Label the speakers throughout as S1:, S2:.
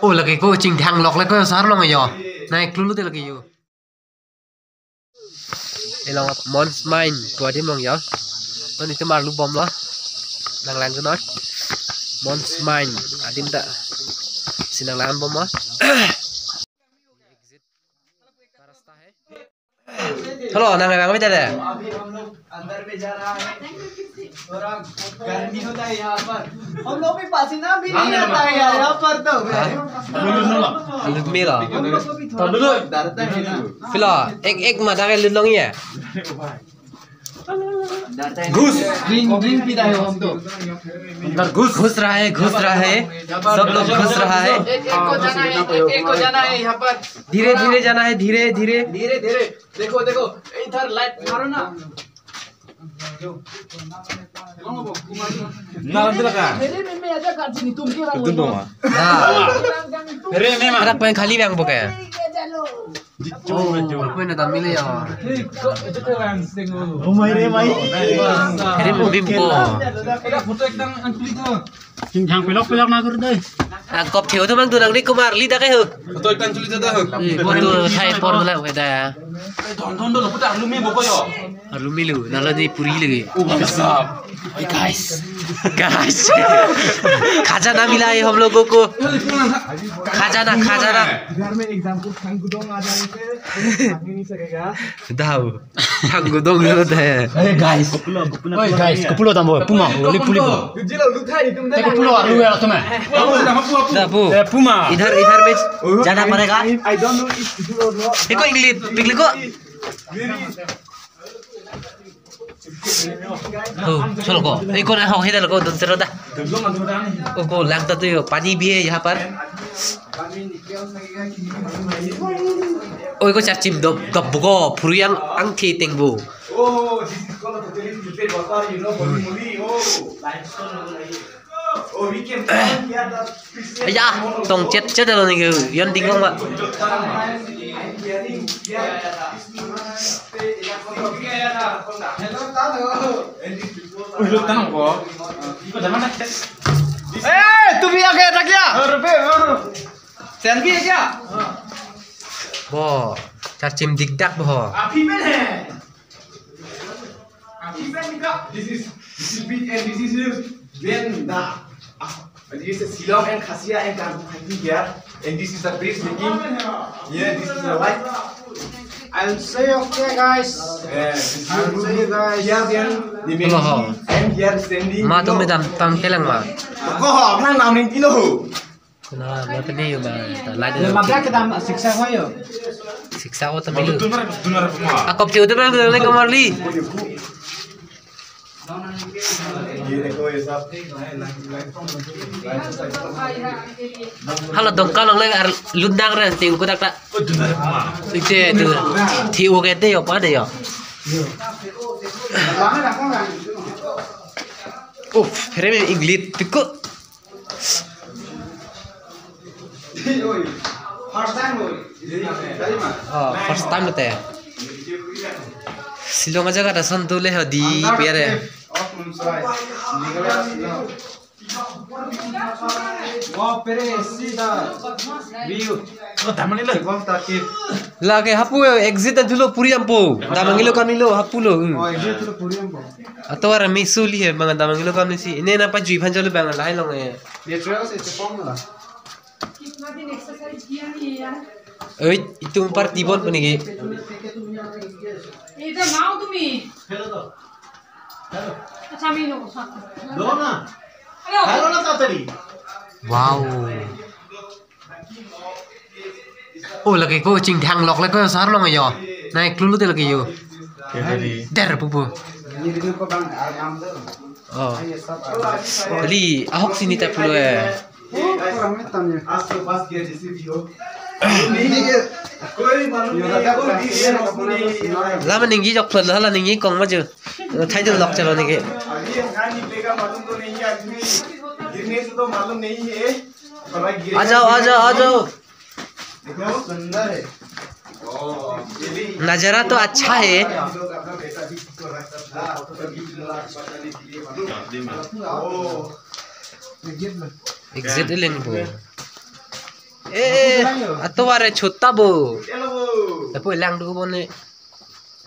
S1: Oh lagi ko ching thang lok lagi ko sar long ayo. Nai klulu te lagi yo. Elong Mons Mine tua tim long yo. Nó itu mar lu bom lo. Nang lang nó. Mons Mine adim tak. Sinang lang bom lo. Hello, nang lang में चले
S2: अंदर में जा रहा है थोड़ा गर्मी होता है यहाँ पर हम लोग भी पसीना भी नहीं आता है यार यहाँ पर तो
S1: Ludmila
S2: डरता है ना
S1: Philo ek mà đang lên long nhỉ
S2: घुस ड्रिंक पीता है हम तो
S1: अंदर घुस रहा है सब लोग घुस रहा है
S2: एक को जाना है यहाँ पर
S1: धीरे धीरे जाना है धीरे धीरे
S2: देखो इधर लाइट मारो ना
S1: anak pengen kali yang pokoknya apa yang datang milih ya ini bimbo
S3: Cinghang pelok na gurde.
S1: angkop thiếu thôi mang từ đằng đi công ar li ta cái hực
S4: tôi đang chui ra hực
S1: tu thay por lại cái ta
S4: thon đó là putar lumi boko yo
S1: milu nala di puri lagi
S4: besar
S1: guys खजाना मिला है हम लोगों को खजाना
S2: घर में exam को खंगुदोंग आ जाने से भाग नहीं सकेगा
S1: दाव खंगुदोंग होता है
S3: Hey guys. Oi guys, kupulo tambo. Puma, oli pulipo.
S2: जिलो लुथाई तुम दे
S3: Kupulo alu ya तुम्हें.
S1: दाबू
S3: Puma.
S1: इधर में जाना पड़ेगा
S2: आई डोंट नो इफ जिलो नो
S1: देखो इंग्लिश पिघले को चलो को एक और हम इधर को दूसरा दा को लगता तो ये पानी भी है यहाँ पर ओए को चाचिम दब को फुरियांग अंगठी टेंगबू
S4: oh this is called the totally prepared water you know for movie oh oh we can here the
S1: ấy da tông chết rồi này kìa dân tính không ạ
S4: look tanong ko iko jaman na
S2: ए तू भी आ गया था क्या रुपए selfie है क्या
S1: bò चाचिम दिख duck bò
S2: अभी में है अभी में निका
S4: this is big and this is when the this is Silong and Khasiya and Kampung here and this is the priest making yeah this is the light
S2: I'll say okay guys
S4: I'll
S2: say you guys
S4: here then the main and here standing
S1: ma tôi mới làm tăng cái lăng mà
S4: có họ đang làm nên kilo
S1: nah mà cái này mà lại được
S2: Mabra kita siksa hoyo
S1: siksa ko tapi lu
S4: tunar semua
S1: aku cium tu bang tu kamar li
S4: ये देखो ये सब
S1: halo dong kalau lagi lundang ren ting ko tak
S4: tunar semua
S1: itu tu thiu cái đấy apa đấy ya Here में English pico first time होता है Silong aja kada santule di piare
S2: Wow peresida view
S1: lagi hapu exit dulu puri ampo damangilo kamilo hapulo
S2: exit to puri ampo
S1: atau orang misuli he bang damangilo kamisi ini napa jui panjalo bang lain long e
S2: Betrayals is a formula
S1: itu party bon punigi
S5: এটা নাও তুমি আচ্ছা আমি নেবো
S2: लो ना
S5: hello
S2: hello ना तातरी
S1: wow oh lagi ko ching thang lok lagi ko sar long ayo naik lulu te lagi yo der pupu
S2: ये video को बंद नाम दो
S1: oh jadi ahok sini tak perlu
S4: आज तो पास किया जैसे भी हो कोई मालूम नहीं
S1: lama ninggi jok pun lah ninggi kong maju thay tu lok chalo ninggi
S4: अभी कहाँ निकलेगा मालूम तो नहीं है आदमी गिरने से तो मालूम नहीं है पर भाई गिरेगा
S1: आ जाओ
S4: देखो सुंदर है
S1: नजारा तो अच्छा है
S4: हम लोग अपना बेटा भी इसको रखता था तो गिफ्ट बताने के लिए मालूम
S1: exit link bu atau are छोटा बो
S4: Hello bu.
S1: tapi lang dulu bone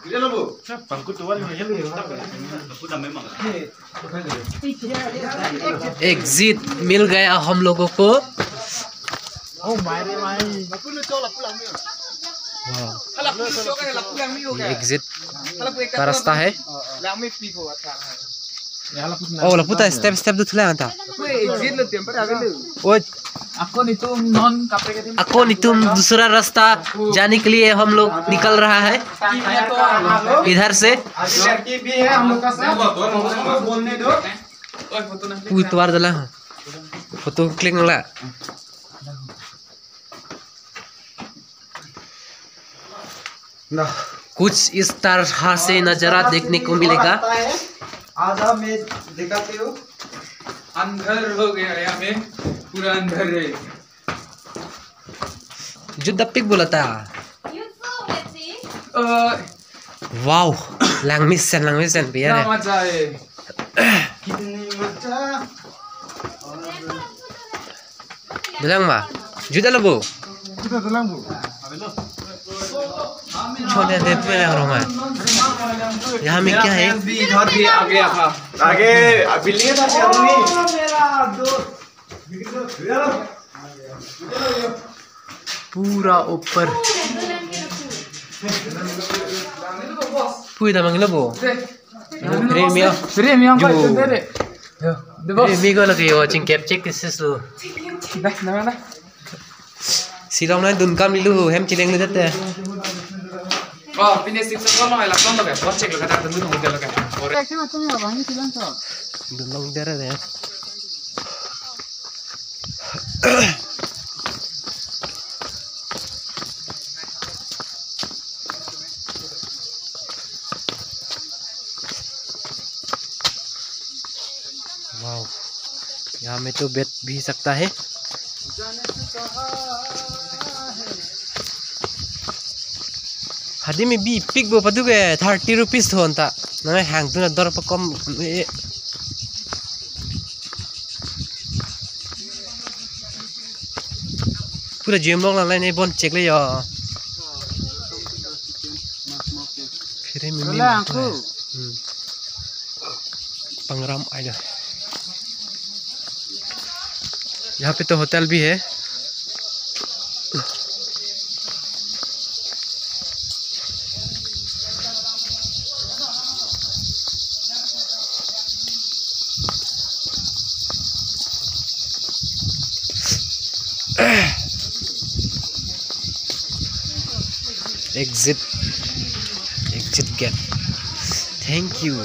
S4: Hello bu.
S3: Bangku tua ni macam ni. Aku dah memang.
S1: Exit मिल गया हम लोगों को
S3: Oh, mai deh mai.
S1: ये एग्जिट का रास्ता है oh lah putar step tu lah anta oh ako nitum दूसरा रास्ता जाने के लिए हम लोग निकल रहा है इधर से
S2: लड़की भी है हम लोग का साथ बोलने दो
S1: putar dah foto klik lah कुछ इस तरह से नजारा देखने को मिलेगा
S2: आधा मैं दिखाती हूँ
S6: अंधर हो गया यहाँ में पूरा अंधर है
S1: जो दपिक बोला था वाव लैंग्वेज भैया
S6: क्या मजा है
S2: कितनी मजा
S1: bilang mah juda lo bu छोटे दे पे रोमा यहाँ में क्या है
S6: भी इधर भी आ गया था
S4: आगे बिल्डिंग था क्या नहीं
S2: मेरा दोस्त
S1: पूरा ऊपर पूरा मंगला बो
S6: Premium
S1: Jo.
S6: The boss.
S1: Premium lagi watching cap check this is lo
S6: Dah, mana?
S1: silong na dun kam lilu hem cileng lihat deh
S6: Oh, pindah sip sekolah mau elak nonton ya? Boss cek lo kata tunggu tunggu dia lo kan.
S1: dun long darah deh वाव यहाँ में तो बैठ भी सकता है hadi mi bi pik bo padu ke 30 rupees thon ta na hang tu na dor pa kom pura gym long lang nei bon check le yo फिर में मिल पंगराम आइला यहाँ पे तो होटल भी है exit gate thank you